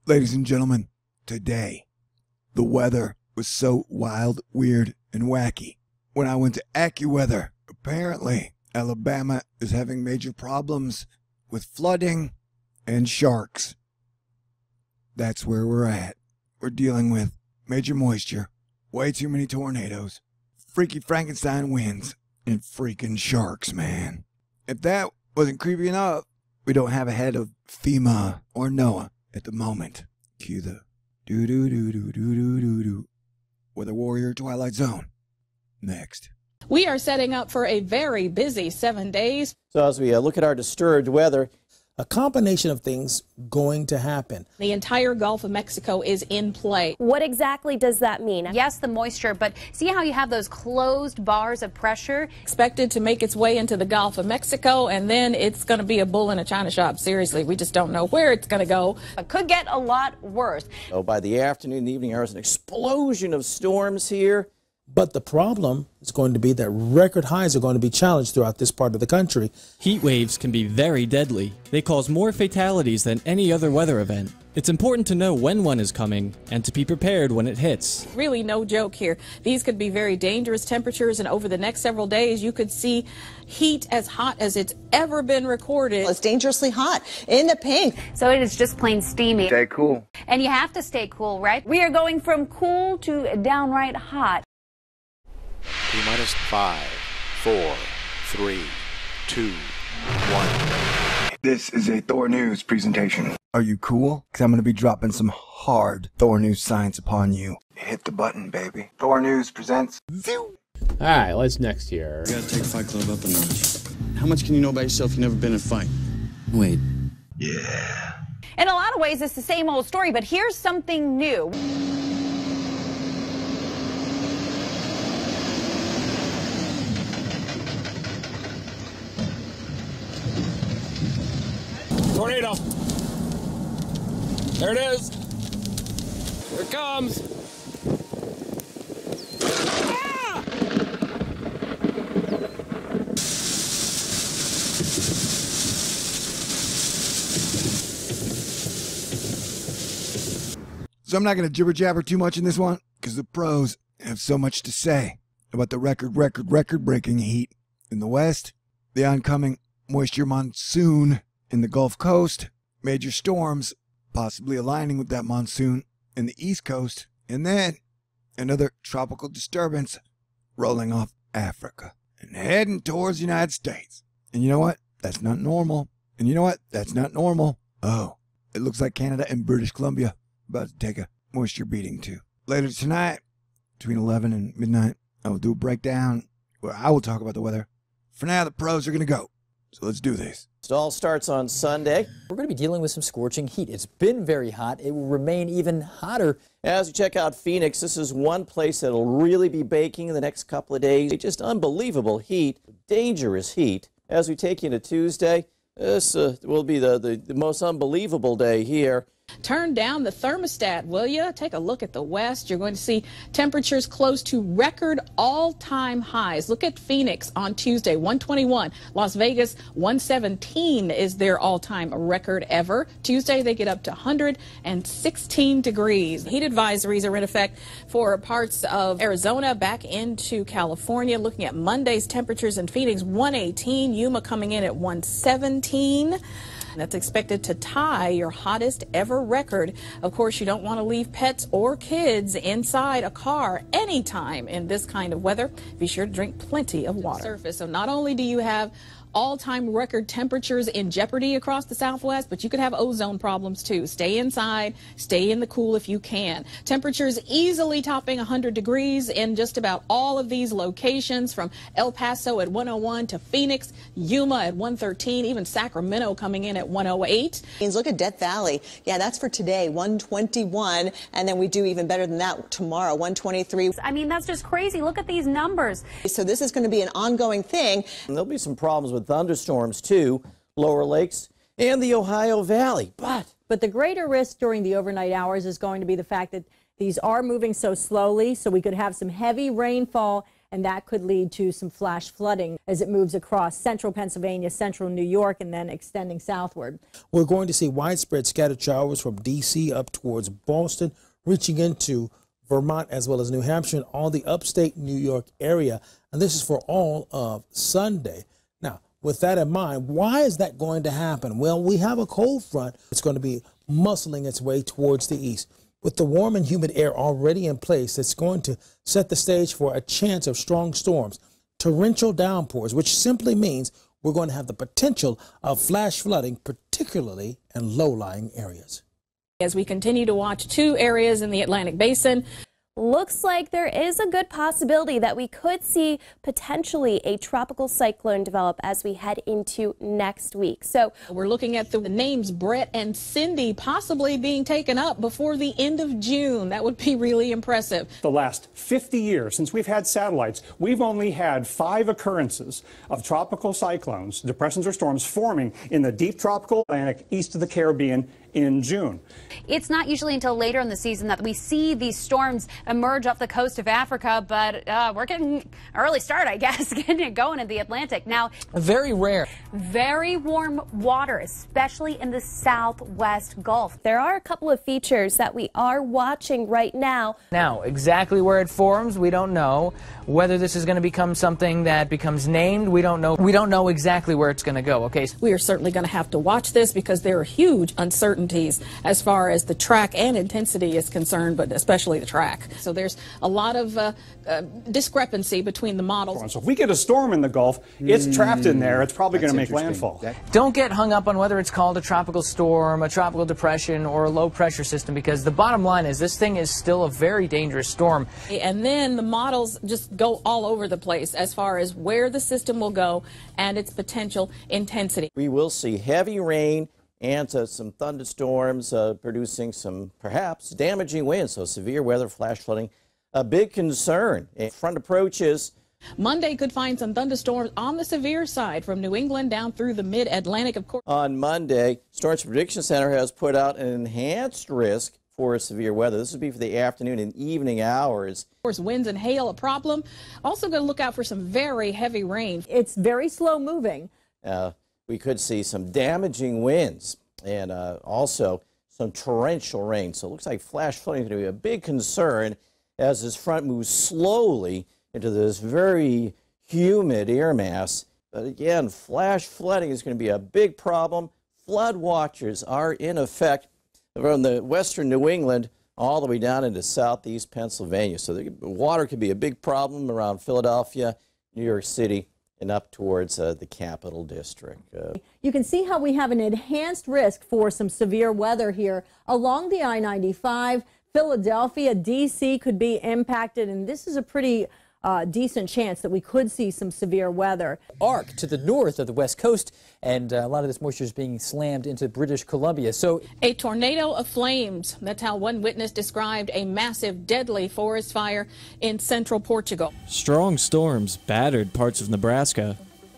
Ladies and gentlemen, today, the weather was so wild, weird, and wacky. When I went to AccuWeather, apparently Alabama is having major problems with flooding and sharks. That's where we're at. We're dealing with major moisture, way too many tornadoes, freaky Frankenstein winds, and freaking sharks, man. If that wasn't creepy enough, we don't have a head of FEMA or NOAA at the moment. Cue the do-do-do-do-do-do-do-do. Weather Warrior Twilight Zone. Next. We are setting up for a very busy 7 days. So as we look at our disturbed weather, a combination of things going to happen. The entire Gulf of Mexico is in play. What exactly does that mean? Yes, the moisture, but see how you have those closed bars of pressure? Expected to make its way into the Gulf of Mexico, and then it's going to be a bull in a china shop. Seriously, we just don't know where it's going to go. It could get a lot worse. So by the afternoon and evening hours, an explosion of storms here. But the problem is going to be that record highs are going to be challenged throughout this part of the country. Heat waves can be very deadly. They cause more fatalities than any other weather event. It's important to know when one is coming and to be prepared when it hits. Really no joke here. These could be very dangerous temperatures, and over the next several days you could see heat as hot as it's ever been recorded. It's dangerously hot in the pink. So it is just plain steamy. Stay cool. And you have to stay cool, right? We are going from cool to downright hot. T-minus 5, 4, 3, 2, 1. This is a Thor News presentation. Are you cool? Because I'm going to be dropping some hard Thor News science upon you. Hit the button, baby. Thor News presents... Zoo. Alright, what's next here? You gotta take Fight Club up a notch. How much can you know about yourself if you've never been in a fight? Wait. Yeah. In a lot of ways, it's the same old story, but here's something new. Tornado! There it is! Here it comes! Ah! So I'm not going to jibber jabber too much in this one, because the pros have so much to say about the record-breaking heat in the West, the oncoming moisture monsoon in the Gulf Coast, major storms possibly aligning with that monsoon in the East Coast, and then another tropical disturbance rolling off Africa and heading towards the United States. And you know what? That's not normal. And you know what? That's not normal. Oh, it looks like Canada and British Columbia about to take a moisture beating too. Later tonight, between 11 and midnight, I will do a breakdown where I will talk about the weather. For now, the pros are going to go. So let's do this. It all starts on Sunday. We're going to be dealing with some scorching heat. It's been very hot. It will remain even hotter. As we check out Phoenix, this is one place that'll really be baking in the next couple of days. Just unbelievable heat, dangerous heat. As we take you into Tuesday, this will be the most unbelievable day here. Turn down the thermostat, will you? Take a look at the west. You're going to see temperatures close to record all-time highs. Look at Phoenix on Tuesday, 121. Las Vegas, 117 is their all-time record ever. Tuesday, they get up to 116 degrees. Heat advisories are in effect for parts of Arizona back into California. Looking at Monday's temperatures in Phoenix, 118. Yuma coming in at 117. That's expected to tie your hottest ever record. Of course, you don't want to leave pets or kids inside a car anytime in this kind of weather. Be sure to drink plenty of water. So not only do you have all-time record temperatures in jeopardy across the Southwest, but you could have ozone problems too. Stay inside, stay in the cool if you can. Temperatures easily topping 100 degrees in just about all of these locations, from El Paso at 101 to Phoenix, Yuma at 113, even Sacramento coming in at 108. Look at Death Valley. Yeah, that's for today, 121, and then we do even better than that tomorrow, 123. I mean, that's just crazy. Look at these numbers. So this is going to be an ongoing thing. And there'll be some problems with thunderstorms too, lower lakes and the Ohio Valley. But the greater risk during the overnight hours is going to be the fact that these are moving so slowly, so we could have some heavy rainfall and that could lead to some flash flooding as it moves across central Pennsylvania, central New York, and then extending southward. We're going to see widespread scattered showers from D.C. up towards Boston, reaching into Vermont as well as New Hampshire and all the upstate New York area. And this is for all of Sunday. Now, with that in mind, why is that going to happen? Well, we have a cold front that's going to be muscling its way towards the east. With the warm and humid air already in place, it's going to set the stage for a chance of strong storms, torrential downpours, which simply means we're going to have the potential of flash flooding, particularly in low-lying areas. As we continue to watch 2 areas in the Atlantic Basin. Looks like there is a good possibility that we could see potentially a tropical cyclone develop as we head into next week. So we're looking at the names Brett and Cindy possibly being taken up before the end of June. That would be really impressive. The last 50 years since we've had satellites, we've only had 5 occurrences of tropical cyclones, depressions or storms forming in the deep tropical Atlantic east of the Caribbean in June. It's not usually until later in the season that we see these storms emerge off the coast of Africa, but we're getting an early start, I guess, getting it going in the Atlantic. Now, very rare. Very warm water, especially in the southwest Gulf. There are a couple of features that we are watching right now. Now, exactly where it forms, we don't know. Whether this is going to become something that becomes named, we don't know. We don't know exactly where it's going to go, okay? We are certainly going to have to watch this because there are huge uncertainties as far as the track and intensity is concerned, but especially the track. So there's a lot of discrepancy between the models. So if we get a storm in the Gulf, it's trapped in there. It's probably going to make landfall. Don't get hung up on whether it's called a tropical storm, a tropical depression, or a low pressure system, because the bottom line is this thing is still a very dangerous storm. And then the models just go all over the place as far as where the system will go and its potential intensity. We will see heavy rain and some thunderstorms producing some perhaps damaging winds, so severe weather, flash flooding, a big concern. A front approaches. Monday could find some thunderstorms on the severe side from New England down through the mid-Atlantic, of course. On Monday, Storms Prediction Center has put out an enhanced risk for severe weather. This would be for the afternoon and evening hours. Of course, winds and hail a problem. Also going to look out for some very heavy rain. It's very slow moving. We could see some damaging winds and also some torrential rain. So it looks like flash flooding is going to be a big concern as this front moves slowly into this very humid air mass. But again, flash flooding is going to be a big problem. Flood watchers are in effect from the western New England all the way down into southeast Pennsylvania. So the water could be a big problem around Philadelphia, New York City, and up towards the Capital District. You can see how we have an enhanced risk for some severe weather here along the I-95. Philadelphia, D.C. could be impacted, and this is a pretty decent chance that we could see some severe weather. Arc to the north of the west coast, and a lot of this moisture is being slammed into British Columbia. So a tornado of flames. That's how one witness described a massive, deadly forest fire in central Portugal. Strong storms battered parts of Nebraska,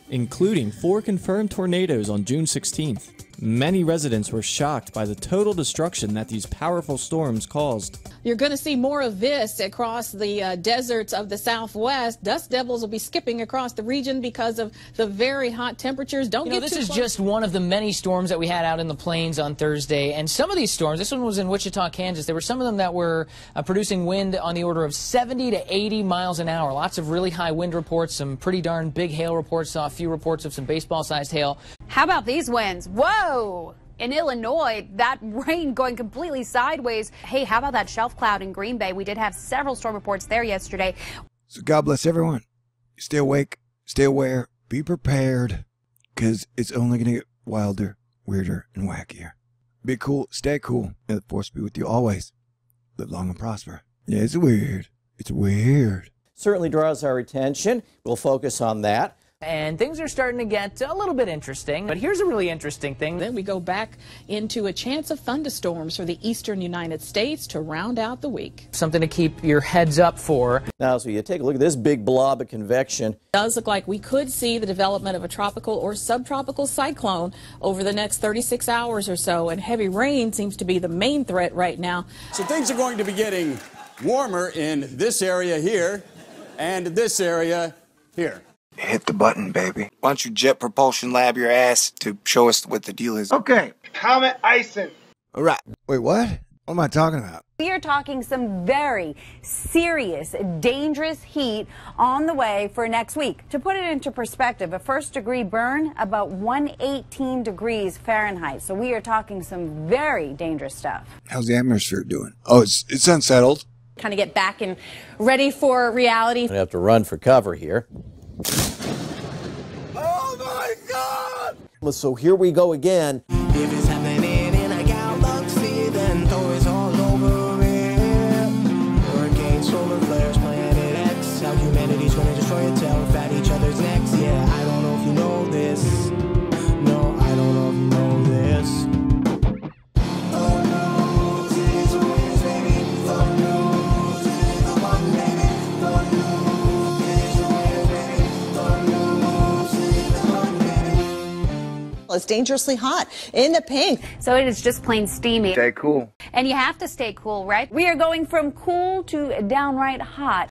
including 4 confirmed tornadoes on June 16th. Many residents were shocked by the total destruction that these powerful storms caused. You're going to see more of this across the deserts of the Southwest. Dust devils will be skipping across the region because of the very hot temperatures. Don't get this too is close. just one of the many storms that we had out in the plains on Thursday. And some of these storms, this one was in Wichita, Kansas. There were some of them that were producing wind on the order of 70 to 80 miles an hour. Lots of really high wind reports, some pretty darn big hail reports, saw a few reports of some baseball-sized hail. How about these winds? Whoa! In Illinois, that rain going completely sideways. Hey, how about that shelf cloud in Green Bay? We did have several storm reports there yesterday. So God bless everyone. Stay awake, stay aware, be prepared, because it's only going to get wilder, weirder, and wackier. Be cool, stay cool, and the force be with you always. Live long and prosper. Yeah, it's weird. It's weird. Certainly draws our attention. We'll focus on that. And things are starting to get a little bit interesting. But here's a really interesting thing. Then we go back into a chance of thunderstorms for the eastern United States to round out the week. Something to keep your heads up for. Now, so you take a look at this big blob of convection. It does look like we could see the development of a tropical or subtropical cyclone over the next 36 hours or so. And heavy rain seems to be the main threat right now. So things are going to be getting warmer in this area here. and this area here. Hit the button, baby. Why don't you Jet Propulsion Lab your ass to show us what the deal is? Okay, comet icing. All right. Wait, what? What am I talking about? We are talking some very serious, dangerous heat on the way for next week. To put it into perspective, a first-degree burn, about 118 degrees Fahrenheit. So we are talking some very dangerous stuff. How's the atmosphere doing? Oh, it's unsettled. Kind of get back and ready for reality. I have to run for cover here. Oh, my God! So here we go again. If it's happening in a galaxy, then throw it all over it. Hurricane, solar flares, Planet X. How humanity's gonna destroy itself at each other's necks. Yeah, I don't know if you know this. No, I don't know if you know this. Oh no, today's the winds, baby. Oh no, today's the one, baby. Oh no, today's the winds, baby. Oh no, today's the one, baby. It's dangerously hot in the pink. So it is just plain steamy. Stay cool. And you have to stay cool, right? We are going from cool to downright hot.